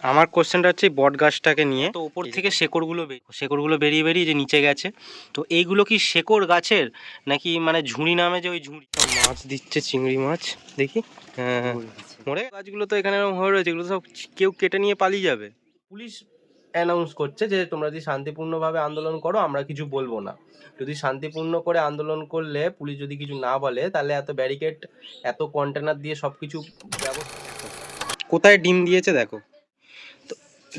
আমার কোশ্চেনটা হচ্ছে বট গাছটাকে নিয়ে। তো ওপর থেকে শেকড়গুলো বেরিয়ে বেরিয়ে যে নিচে গেছে, তো এইগুলো কি শেকড় গাছের নাকি মানে ঝুড়ি নামে যে ওই ঝুড়ি মাছ দিচ্ছে, চিংড়ি মাছ দেখি। হ্যাঁ, মরে গাছগুলো তো এখানে এরকম হয়ে রয়েছে, এগুলো সব কেউ কেটে নিয়ে পালিয়ে যাবে। পুলিশ অ্যানাউন্স করছে যে তোমরা যদি শান্তিপূর্ণভাবে আন্দোলন করো আমরা কিছু বলবো না। যদি শান্তিপূর্ণ করে আন্দোলন করলে পুলিশ যদি কিছু না বলে তাহলে এত ব্যারিকেড, এত কন্টেনার দিয়ে সব কিছু ব্যবস্থা। কোথায় ডিম দিয়েছে দেখো, তো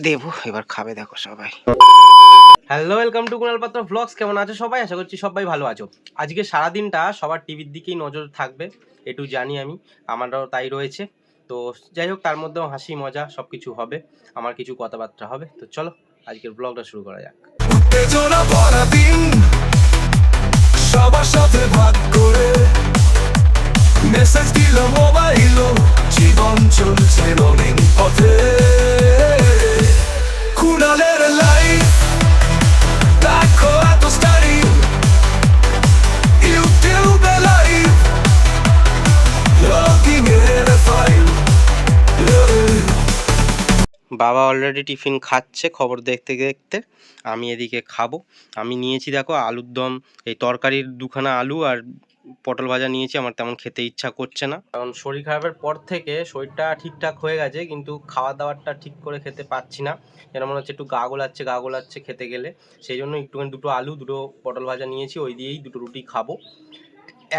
দেবো এবার খাবে দেখো সবাই। হ্যালো, ওয়েলকাম টু কুণাল পাত্র ভ্লগস। কেমন আছো সবাই? আশা করছি সবাই ভালো আছো। আজকে সারাদিনটা সবার টিভির দিকেই নজর থাকবে, একটু জানি আমি, আমারও তাই রয়েছে। তো যাই হোক, তার মধ্যেও হাসি মজা সব কিছু হবে, আমার কিছু কথাবার্তা হবে। তো চলো আজকের ব্লগটা শুরু করা যাক। সবার সাথে ভাগ করে মেসেজ দিল মোবাইল, জীবন চলছে রঙিন পথে। কুণালের লাইফ দেখো এত স্টাইল, ইউটিউবে লাইভ লগিং এর ফাইল। বাবা অলরেডি টিফিন খাচ্ছে খবর দেখতে দেখতে, আমি এদিকে খাবো। আমি নিয়েছি দেখো আলুর দম, এই তরকারির দুখানা আলু আর পটল ভাজা নিয়েছি। আমার তেমন খেতে ইচ্ছা করছে না, কারণ শরীর খারাপের পর থেকে শরীরটা ঠিকঠাক হয়ে গেছে, কিন্তু খাওয়া দাওয়াটা ঠিক করে খেতে পারছি না। যেন মনে হচ্ছে একটু গা গোলাচ্ছে খেতে গেলে। সেই জন্য একটুখানি দুটো আলু, দুটো পটল ভাজা নিয়েছি, ওই দিয়েই দুটো রুটি খাবো।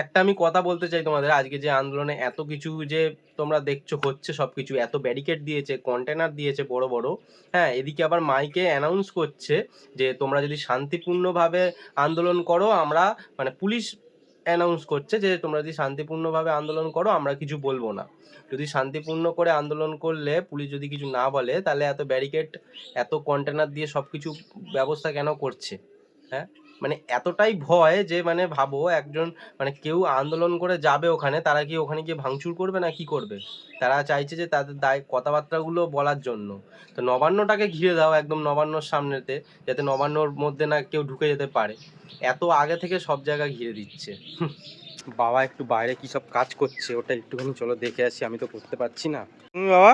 একটা আমি কথা বলতে চাই তোমাদের, আজকে যে আন্দোলনে এত কিছু যে তোমরা দেখছো হচ্ছে, সব কিছু এত ব্যারিকেড দিয়েছে, কন্টেনার দিয়েছে বড় বড়। হ্যাঁ, এদিকে আবার মাইকে অ্যানাউন্স করছে যে তোমরা যদি শান্তিপূর্ণভাবে আন্দোলন করো আমরা, মানে পুলিশ অ্যানাউন্স করছে যে তোমরা যদি শান্তিপূর্ণভাবে আন্দোলন করো আমরা কিছু বলবো না। যদি শান্তিপূর্ণ করে আন্দোলন করলে পুলিশ যদি কিছু না বলে তাহলে এত ব্যারিকেড, এত কন্টেনার দিয়ে সব কিছু ব্যবস্থা কেন করছে? হ্যাঁ, মানে এতটাই ভয় যে মানে ভাবো একজন, মানে কেউ আন্দোলন করে যাবে ওখানে, তারা কি ওখানে গিয়ে ভাঙচুর করবে না কি করবে? তারা চাইছে যে তাদের দায় কথাবার্তাগুলো বলার জন্য। তো নবান্নটাকে ঘিরে দাও একদম নবান্নর সামনেতে, যাতে নবান্নর মধ্যে না কেউ ঢুকে যেতে পারে। এত আগে থেকে সব জায়গা ঘিরে দিচ্ছে। বাবা একটু বাইরে কি সব কাজ করছে, ওটা একটুখানি চলো দেখে আসি, আমি তো করতে পারছি না। বাবা,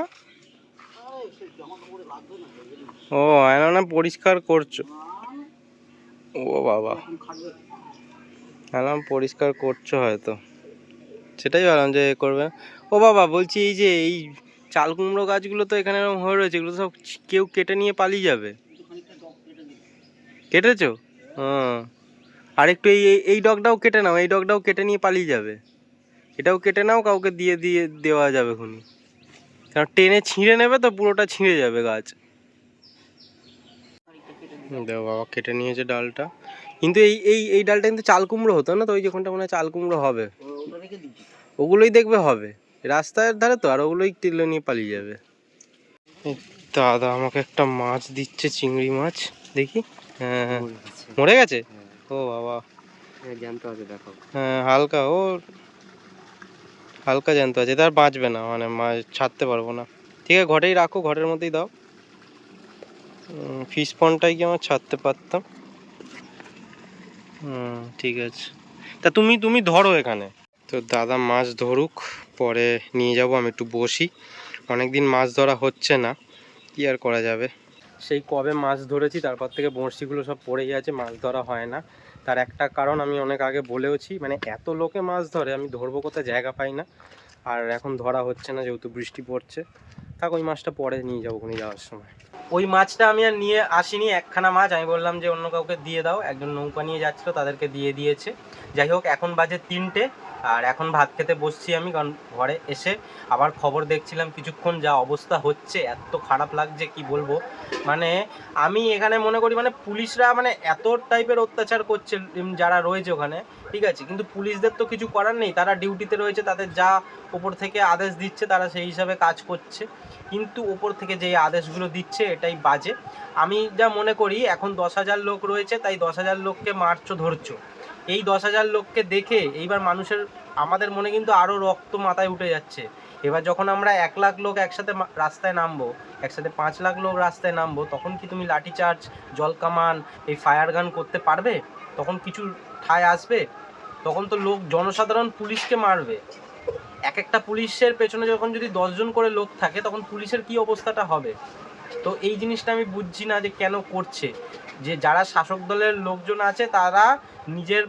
ও আয়না পরিষ্কার করছো? ও বাবা, আলাম পরিষ্কার করছো হয়তো, সেটাই ভাবলাম যে করবে। ও বাবা, বলছি এই যে এই চাল কুমড়ো গাছগুলো তো এখানে এরকম হয়ে রয়েছে, এগুলো সব কেউ কেটে নিয়ে পালিয়ে যাবে। কেটেছো? হ্যাঁ, আর একটু এই এই ডগটাও কেটে নাও, এই ডগটাও কেটে নিয়ে পালিয়ে যাবে। এটাও কেটে নাও, কাউকে দিয়ে দিয়ে দেওয়া যাবে খুনি, কারণ টেনে ছিঁড়ে নেবে তো পুরোটা ছিঁড়ে যাবে গাছ। দেখো বাবা কেটে নিয়েছে ডালটা, কিন্তু এই এই এই ডালটা কিন্তু চাল কুমড়ো হতো না তো, ওই যেখানটা মনে হয় চাল কুমড়ো হবে, ওগুলোই দেখবে হবে রাস্তার ধারে তো, আর ওগুলোই টেনে নিয়ে পালিয়ে যাবে। দাদা আমাকে একটা মাছ দিচ্ছে, চিংড়ি মাছ দেখি। হ্যাঁ, মরে গেছে। ও বাবা, জ্যান্ত আছে দেখো। হ্যাঁ, হালকা, ও হালকা জ্যান্ত আছে, তার বাঁচবে না, মানে মাছ ছাড়তে পারবো না। ঠিক আছে, ঘরেই রাখো, ঘরের মধ্যেই দাও। ফিশ পন্ডটাই কি আমার ছাড়তে পারতাম। ঠিক আছে, তা তুমি তুমি ধরো এখানে। তো দাদা মাছ ধরুক, পরে নিয়ে যাব, আমি একটু বসি। অনেকদিন মাছ ধরা হচ্ছে না, কি আর করা যাবে। সেই কবে মাছ ধরেছি, তারপর থেকে বড়শিগুলো সব পড়েই আছে, মাছ ধরা হয় না। তার একটা কারণ আমি অনেক আগে বলেওছি, মানে এত লোকে মাছ ধরে, আমি ধরবো কোথায়, জায়গা পাই না। আর এখন ধরা হচ্ছে না যেহেতু বৃষ্টি পড়ছে। থাক, ওই মাছটা পরে নিয়ে যাবো ওখানে যাওয়ার সময়। ওই মাছটা আমি আর নিয়ে আসিনি, একখানা মাছ আমি বললাম যে অন্য কাউকে দিয়ে দাও, একজন নৌকা নিয়ে যাচ্ছিলো তাদেরকে দিয়ে দিয়েছে। যাই হোক, এখন বাজে 3টে, আর এখন ভাত খেতে বসছি আমি, কারণ ঘরে এসে আবার খবর দেখছিলাম কিছুক্ষণ, যা অবস্থা হচ্ছে এত খারাপ লাগছে কি বলবো। মানে আমি এখানে মনে করি মানে পুলিশরা মানে এত টাইপের অত্যাচার করছে যারা রয়েছে ওখানে, ঠিক আছে, কিন্তু পুলিশদের তো কিছু করার নেই, তারা ডিউটিতে রয়েছে, তাদের যা ওপর থেকে আদেশ দিচ্ছে তারা সেই হিসাবে কাজ করছে। কিন্তু ওপর থেকে যে আদেশগুলো দিচ্ছে এটাই বাজে। আমি যা মনে করি, এখন 10,000 লোক রয়েছে, তাই 10,000 লোককে মারছো ধরছো, এই 10,000 লোককে দেখে এইবার মানুষের, আমাদের মনে কিন্তু আরও রক্ত মাথায় উঠে যাচ্ছে। এবার যখন আমরা 1 লাখ লোক একসাথে রাস্তায় নামবো, একসাথে 5 লাখ লোক রাস্তায় নামবো, তখন কি তুমি লাঠিচার্জ, জল কামান, এই ফায়ার গান করতে পারবে? তখন কিছু ঠায় আসবে? তখন তো লোক, জনসাধারণ পুলিশকে মারবে। এক একটা পুলিশের পেছনে যখন যদি 10 জন করে লোক থাকে, তখন পুলিশের কি অবস্থাটা হবে? তো এই জিনিসটা আমি বুঝছি না যে কেন করছে, যে যারা শাসক দলের লোকজন আছে তারা নিজের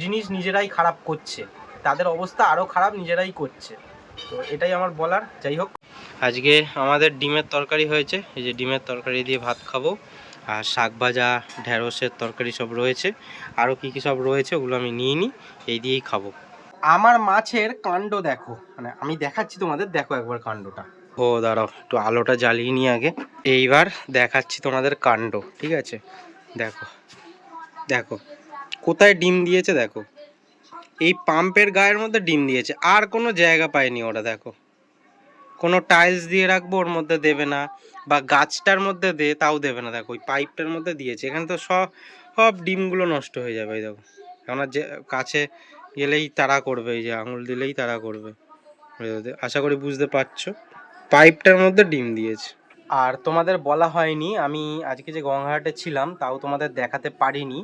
জিনিস নিজেরাই খারাপ করছে, তাদের অবস্থা আরও খারাপ নিজেরাই করছে। তো এটাই আমার বলার। যাই হোক, আজকে আমাদের ডিমের তরকারি হয়েছে, এই যে ডিমের তরকারি দিয়ে ভাত খাবো, আর শাক ভাজা, ঢ্যাঁড়সের তরকারি সব রয়েছে, আরও কী কী সব রয়েছে ওগুলো আমি নিয়ে নিই, এই দিয়েই খাবো। আমার মাছের কাণ্ড দেখো, মানে আমি দেখাচ্ছি তোমাদের, দেখো একবার কাণ্ডটা। ও দাঁড়াও, একটু আলোটা জ্বালিয়ে নিই আগে, এইবার দেখাচ্ছি তোমাদের কাণ্ড, ঠিক আছে? দেখো দেখো কোথায় ডিম দিয়েছে, দেখো এই পাম্পের গায়ের মধ্যে ডিম দিয়েছে, আর কোনো জায়গা পায়নি ওরা। দেখো কোনো টাইলস দিয়ে রাখবো ওর মধ্যে দেবে না, বা গাছটার মধ্যে দে তাও দেবে না। দেখো ওই পাইপটার মধ্যে দিয়েছে, এখানে তো সব সব ডিমগুলো নষ্ট হয়ে যাবে। এই দেখো, কেননা যে কাছে গেলেই তাড়া করবে, এই যে আঙুল দিলেই তাড়া করবে। আশা করি বুঝতে পারছো, পাইপটার মধ্যে ডিম দিয়েছে। আর তোমাদের বলা হয়নি, আমি আজকে যে গঙ্গাঘাটে ছিলাম তাও তোমাদের দেখাতে পারিনি।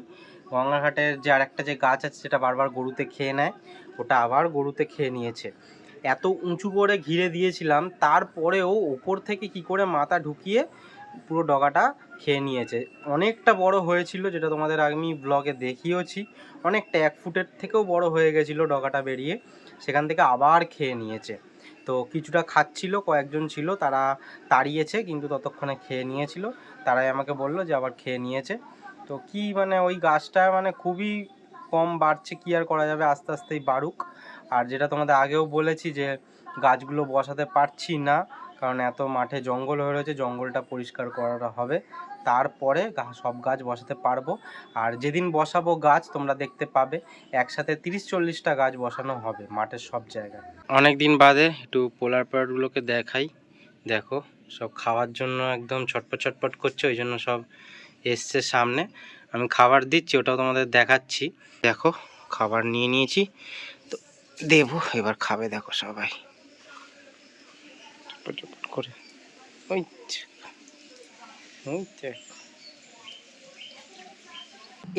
গঙ্গাঘাটের যে আরেকটা যে গাছ আছে সেটা বারবার গরুতে খেয়ে নেয়, ওটা আবার গরুতে খেয়ে নিয়েছে। এত উঁচু করে ঘিরে দিয়েছিলাম, তারপরেও ওপর থেকে কি করে মাথা ঢুকিয়ে পুরো ডগাটা খেয়ে নিয়েছে। অনেকটা বড় হয়েছিল, যেটা তোমাদের আমি ব্লগে দেখিয়েছি, অনেকটা 1 ফুটের থেকেও বড় হয়ে গেছিলো ডগাটা বেরিয়ে, সেখান থেকে আবার খেয়ে নিয়েছে। তো কিছুটা খাচ্ছিল, কয়েকজন ছিল তারা তাড়িয়েছে, কিন্তু ততক্ষণে খেয়ে নিয়েছিল। তারাই আমাকে বললো যে আবার খেয়ে নিয়েছে। তো কি মানে ওই গাছটা মানে খুবই কম বাড়ছে, কি আর করা যাবে, আস্তে আস্তেই বাড়ুক। আর যেটা তোমাদের আগেও বলেছি যে গাছগুলো বসাতে পারছি না, কারণ এত মাঠে জঙ্গল হয়ে রয়েছে, জঙ্গলটা পরিষ্কার করা হবে, তারপরে সব গাছ বসাতে পারবো। আর যেদিন বসাবো গাছ তোমরা দেখতে পাবে, একসাথে 30-40টা গাছ বসানো হবে মাঠের সব জায়গায়। অনেক দিন বাদে একটু পোলার প্যারটগুলোকে দেখাই। দেখো সব খাওয়ার জন্য একদম ছটপট ছটপট করছে, ওই জন্য সব এসছে সামনে, আমি খাবার দিচ্ছি, ওটাও তোমাদের দেখাচ্ছি। দেখো খাবার নিয়ে নিয়েছি, তো দেবো, এবার খাবে। দেখো সবাই করে, ওই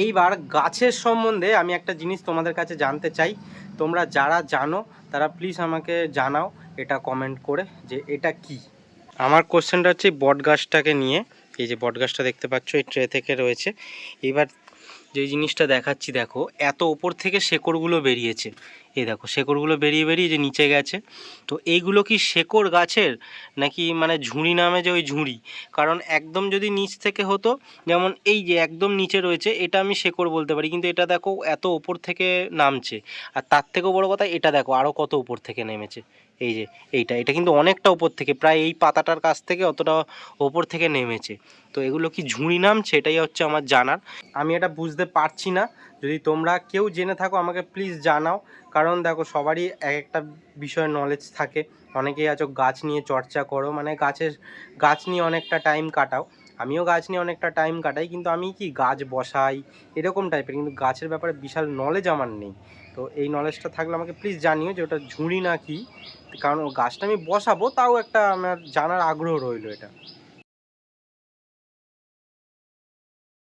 এইবার গাছের সম্বন্ধে আমি একটা জিনিস তোমাদের কাছে জানতে চাই। তোমরা যারা জানো তারা প্লিজ আমাকে জানাও এটা কমেন্ট করে, যে এটা কি। আমার কোশ্চেনটা হচ্ছে বট গাছটাকে নিয়ে। এই যে বট গাছটা দেখতে পাচ্ছ এই ট্রে থেকে রয়েছে। এবার যে জিনিসটা দেখাচ্ছি, দেখো এত ওপর থেকে শেকড়গুলো বেরিয়েছে, এই দেখো শেকড়গুলো বেরিয়ে বেরিয়ে যে নিচে গেছে। তো এইগুলো কি শেকড় গাছের, নাকি মানে ঝুড়ি নামে যে ওই ঝুড়ি? কারণ একদম যদি নিচ থেকে হতো, যেমন এই যে একদম নিচে রয়েছে, এটা আমি শেকড় বলতে পারি, কিন্তু এটা দেখো এত ওপর থেকে নামছে। আর তার থেকেও বড় কথা, এটা দেখো আরও কত উপর থেকে নেমেছে। এই যে এটা কিন্তু অনেকটা উপর থেকে, প্রায় এই পাতাটার কাছ থেকে অতটা ওপর থেকে নেমেছে। তো এগুলো কি ঝুড়ি নামছে, এটাই হচ্ছে আমার জানার। আমি এটা বুঝতে পারছি না, যদি তোমরা কেউ জেনে থাকো আমাকে প্লিজ জানাও। কারণ দেখো সবারই এক একটা বিষয়ে নলেজ থাকে, অনেকেই আছো গাছ নিয়ে চর্চা করো, মানে গাছ নিয়ে অনেকটা টাইম কাটাও। আমিও গাছ নিয়ে অনেকটা টাইম কাটাই, কিন্তু আমি কি গাছ বসাই এরকম টাইপের, কিন্তু গাছের ব্যাপারে বিশাল নলেজ আমার নেই। তো এই নলেজটা থাকলে আমাকে প্লিজ জানিও যে ওটা ঝুড়ি না কি, কারণ গাছটা আমি বসাবো, তাও একটা আমার জানার আগ্রহ রইলো এটা।